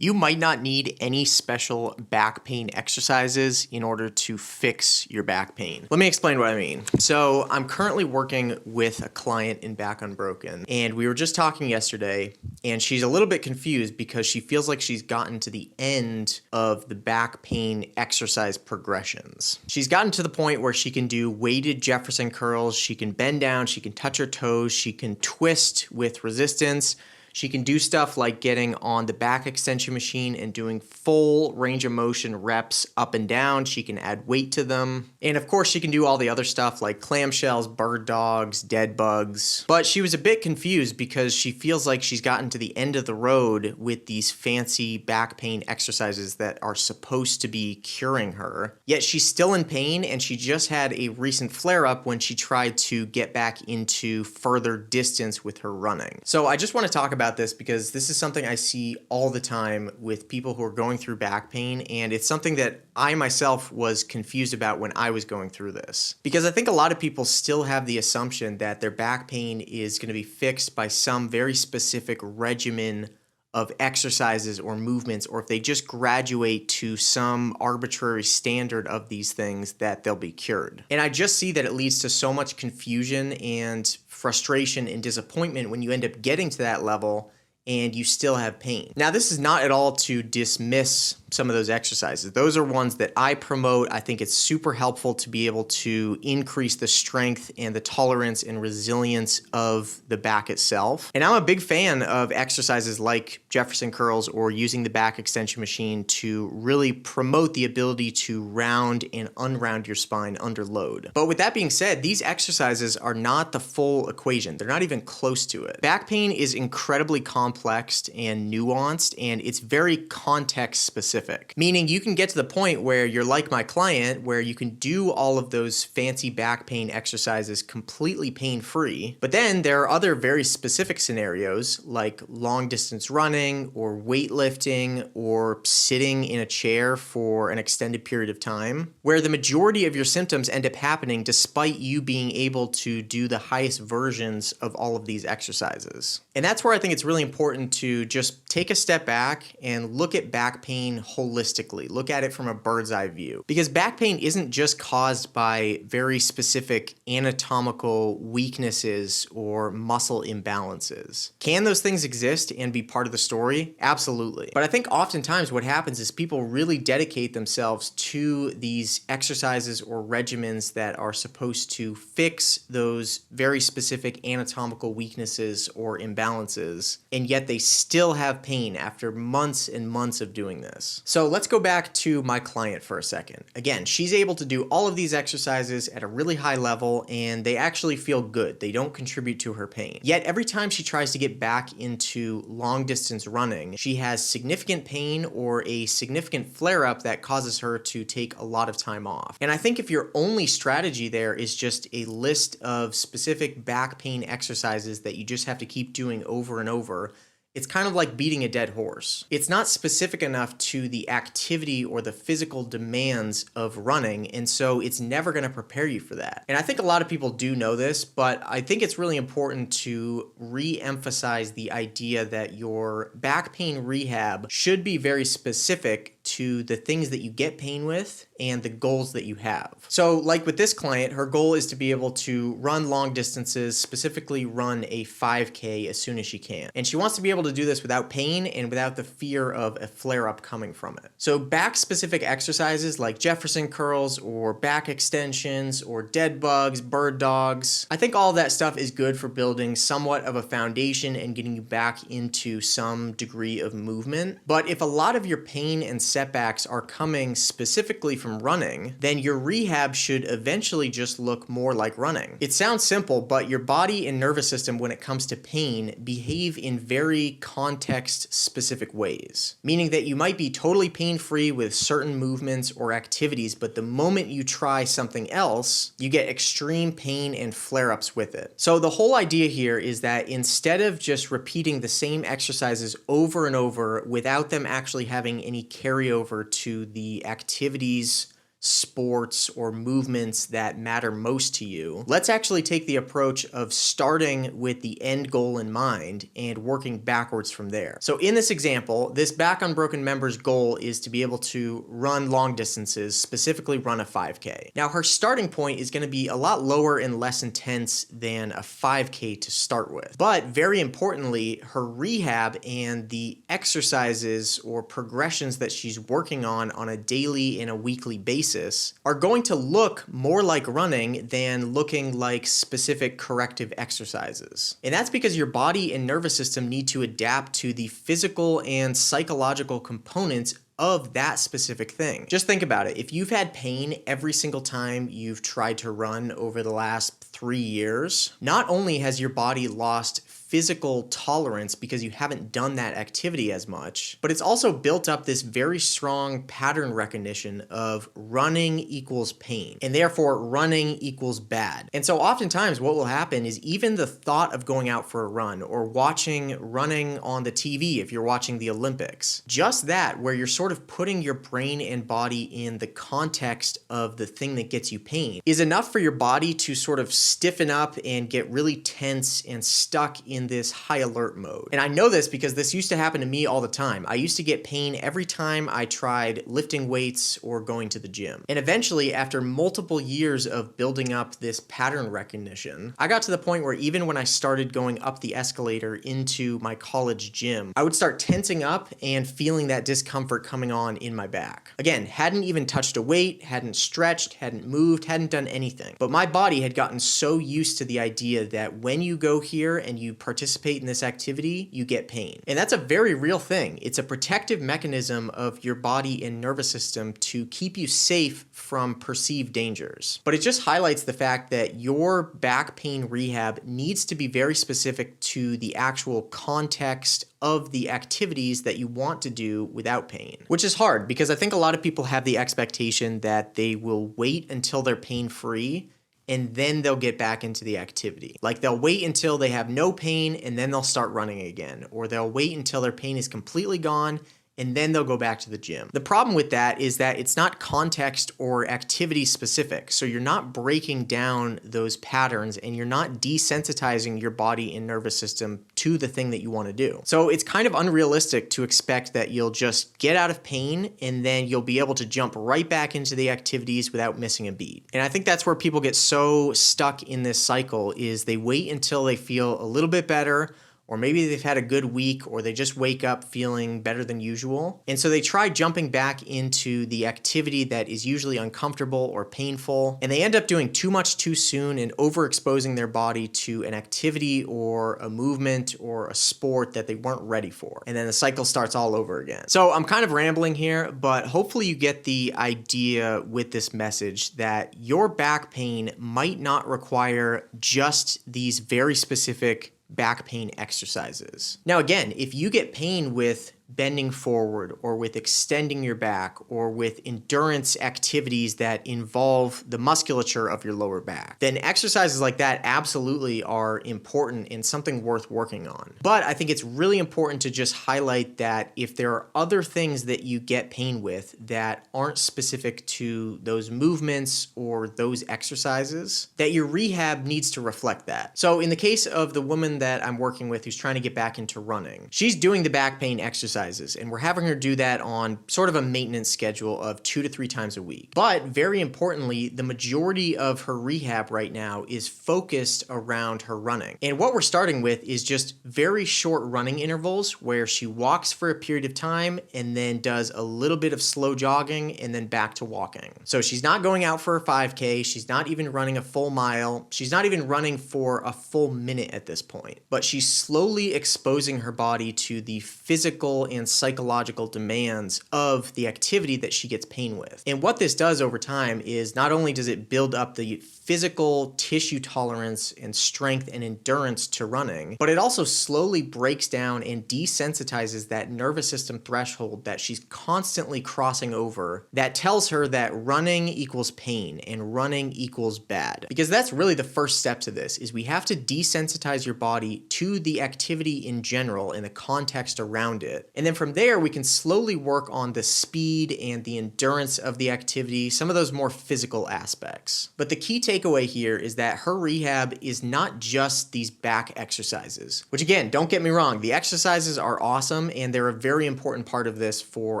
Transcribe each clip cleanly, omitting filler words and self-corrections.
You might not need any special back pain exercises in order to fix your back pain. Let me explain what I mean. So I'm currently working with a client in Back Unbroken, and we were just talking yesterday, and she's a little bit confused because she feels like she's gotten to the end of the back pain exercise progressions. She's gotten to the point where she can do weighted Jefferson curls, she can bend down, she can touch her toes, she can twist with resistance. She can do stuff like getting on the back extension machine and doing full range of motion reps up and down. She can add weight to them. And of course, she can do all the other stuff like clamshells, bird dogs, dead bugs. But she was a bit confused because she feels like she's gotten to the end of the road with these fancy back pain exercises that are supposed to be curing her. Yet she's still in pain, and she just had a recent flare-up when she tried to get back into further distance with her running. So I just want to talk about this because this is something I see all the time with people who are going through back pain, and it's something that I myself was confused about when I was going through this. Because I think a lot of people still have the assumption that their back pain is going to be fixed by some very specific regimen of exercises or movements, or if they just graduate to some arbitrary standard of these things, that they'll be cured. And I just see that it leads to so much confusion and frustration and disappointment when you end up getting to that level and you still have pain. Now, this is not at all to dismiss some of those exercises. Those are ones that I promote. I think it's super helpful to be able to increase the strength and the tolerance and resilience of the back itself. And I'm a big fan of exercises like Jefferson curls or using the back extension machine to really promote the ability to round and unround your spine under load. But with that being said, these exercises are not the full equation. They're not even close to it. Back pain is incredibly complex and nuanced, and it's very context specific. Meaning you can get to the point where you're like my client, where you can do all of those fancy back pain exercises completely pain-free. But then there are other very specific scenarios like long distance running or weightlifting or sitting in a chair for an extended period of time, where the majority of your symptoms end up happening despite you being able to do the highest versions of all of these exercises. And that's where I think it's really important to just take a step back and look at back pain holistically. Look at it from a bird's eye view. Because back pain isn't just caused by very specific anatomical weaknesses or muscle imbalances. Can those things exist and be part of the story? Absolutely. But I think oftentimes what happens is people really dedicate themselves to these exercises or regimens that are supposed to fix those very specific anatomical weaknesses or imbalances, and yet they still have pain after months and months of doing this. So let's go back to my client for a second. Again, she's able to do all of these exercises at a really high level, and they actually feel good. They don't contribute to her pain. Yet every time she tries to get back into long distance running, she has significant pain or a significant flare-up that causes her to take a lot of time off. And I think if your only strategy there is just a list of specific back pain exercises that you just have to keep doing over and over, it's kind of like beating a dead horse. It's not specific enough to the activity or the physical demands of running, and so it's never going to prepare you for that. And I think a lot of people do know this, but I think it's really important to re-emphasize the idea that your back pain rehab should be very specific to the things that you get pain with and the goals that you have. So like with this client, her goal is to be able to run long distances, specifically run a 5K as soon as she can. And she wants to be able to do this without pain and without the fear of a flare-up coming from it. So back-specific exercises like Jefferson curls or back extensions or dead bugs, bird dogs, I think all of that stuff is good for building somewhat of a foundation and getting you back into some degree of movement. But if a lot of your pain and setbacks are coming specifically from running, then your rehab should eventually just look more like running. It sounds simple, but your body and nervous system, when it comes to pain, behave in very context-specific ways. Meaning that you might be totally pain-free with certain movements or activities, but the moment you try something else, you get extreme pain and flare-ups with it. So the whole idea here is that instead of just repeating the same exercises over and over without them actually having any carryover to the activities sports or movements that matter most to you, let's actually take the approach of starting with the end goal in mind and working backwards from there. So in this example, this Back Unbroken member's goal is to be able to run long distances, specifically run a 5K. Now her starting point is going to be a lot lower and less intense than a 5K to start with. But very importantly, her rehab and the exercises or progressions that she's working on a daily and a weekly basis are going to look more like running than looking like specific corrective exercises. And that's because your body and nervous system need to adapt to the physical and psychological components of that specific thing. Just think about it. If you've had pain every single time you've tried to run over the last 3 years, not only has your body lost physical tolerance because you haven't done that activity as much, but it's also built up this very strong pattern recognition of running equals pain, and therefore running equals bad. And so oftentimes what will happen is even the thought of going out for a run or watching running on the TV if you're watching the Olympics, just that where you're sort of putting your brain and body in the context of the thing that gets you pain is enough for your body to sort of stiffen up and get really tense and stuck in this high alert mode. And I know this because this used to happen to me all the time. I used to get pain every time I tried lifting weights or going to the gym. And eventually, after multiple years of building up this pattern recognition, I got to the point where even when I started going up the escalator into my college gym, I would start tensing up and feeling that discomfort coming on in my back. Again, hadn't even touched a weight, hadn't stretched, hadn't moved, hadn't done anything. But my body had gotten so used to the idea that when you go here and you participate in this activity, you get pain. And that's a very real thing. It's a protective mechanism of your body and nervous system to keep you safe from perceived dangers. But it just highlights the fact that your back pain rehab needs to be very specific to the actual context of the activities that you want to do without pain, which is hard because I think a lot of people have the expectation that they will wait until they're pain-free and then they'll get back into the activity. Like they'll wait until they have no pain and then they'll start running again, or they'll wait until their pain is completely gone and then they'll go back to the gym. The problem with that is that it's not context or activity specific. So you're not breaking down those patterns and you're not desensitizing your body and nervous system to the thing that you want to do. So it's kind of unrealistic to expect that you'll just get out of pain and then you'll be able to jump right back into the activities without missing a beat. And I think that's where people get so stuck in this cycle is they wait until they feel a little bit better, or maybe they've had a good week, or they just wake up feeling better than usual. And so they try jumping back into the activity that is usually uncomfortable or painful, and they end up doing too much too soon and overexposing their body to an activity or a movement or a sport that they weren't ready for. And then the cycle starts all over again. So I'm kind of rambling here, but hopefully you get the idea with this message that your back pain might not require just these very specific back pain exercises. Now again, if you get pain with bending forward or with extending your back or with endurance activities that involve the musculature of your lower back, then exercises like that absolutely are important and something worth working on. But I think it's really important to just highlight that if there are other things that you get pain with that aren't specific to those movements or those exercises, that your rehab needs to reflect that. So in the case of the woman that I'm working with who's trying to get back into running, she's doing the back pain exercises, and we're having her do that on sort of a maintenance schedule of 2 to 3 times a week. But very importantly, the majority of her rehab right now is focused around her running. And what we're starting with is just very short running intervals where she walks for a period of time and then does a little bit of slow jogging and then back to walking. So she's not going out for a 5K, she's not even running a full mile, she's not even running for a full minute at this point, but she's slowly exposing her body to the physical and psychological demands of the activity that she gets pain with. And what this does over time is not only does it build up the physical tissue tolerance and strength and endurance to running, but it also slowly breaks down and desensitizes that nervous system threshold that she's constantly crossing over that tells her that running equals pain and running equals bad. Because that's really the first step to this, is we have to desensitize your body to the activity in general and the context around it. And then from there, we can slowly work on the speed and the endurance of the activity, some of those more physical aspects. But the key takeaway here is that her rehab is not just these back exercises, which again, don't get me wrong, the exercises are awesome and they're a very important part of this for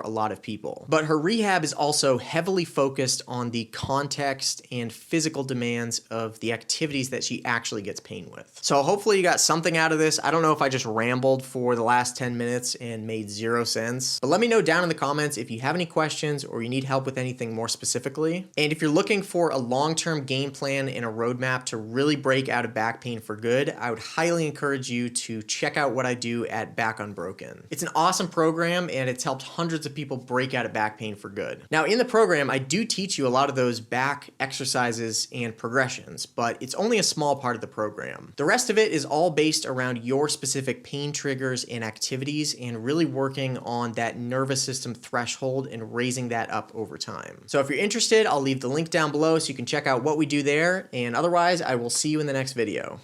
a lot of people. But her rehab is also heavily focused on the context and physical demands of the activities that she actually gets pain with. So hopefully you got something out of this. I don't know if I just rambled for the last 10 minutes and made zero sense, but let me know down in the comments if you have any questions or you need help with anything more specifically. And if you're looking for a long-term game plan and a roadmap to really break out of back pain for good, I would highly encourage you to check out what I do at BackUnbroken. It's an awesome program and it's helped hundreds of people break out of back pain for good. Now in the program, I do teach you a lot of those back exercises and progressions, but it's only a small part of the program. The rest of it is all based around your specific pain triggers and activities and really working on that nervous system threshold and raising that up over time. So if you're interested, I'll leave the link down below so you can check out what we do there, and otherwise I will see you in the next video.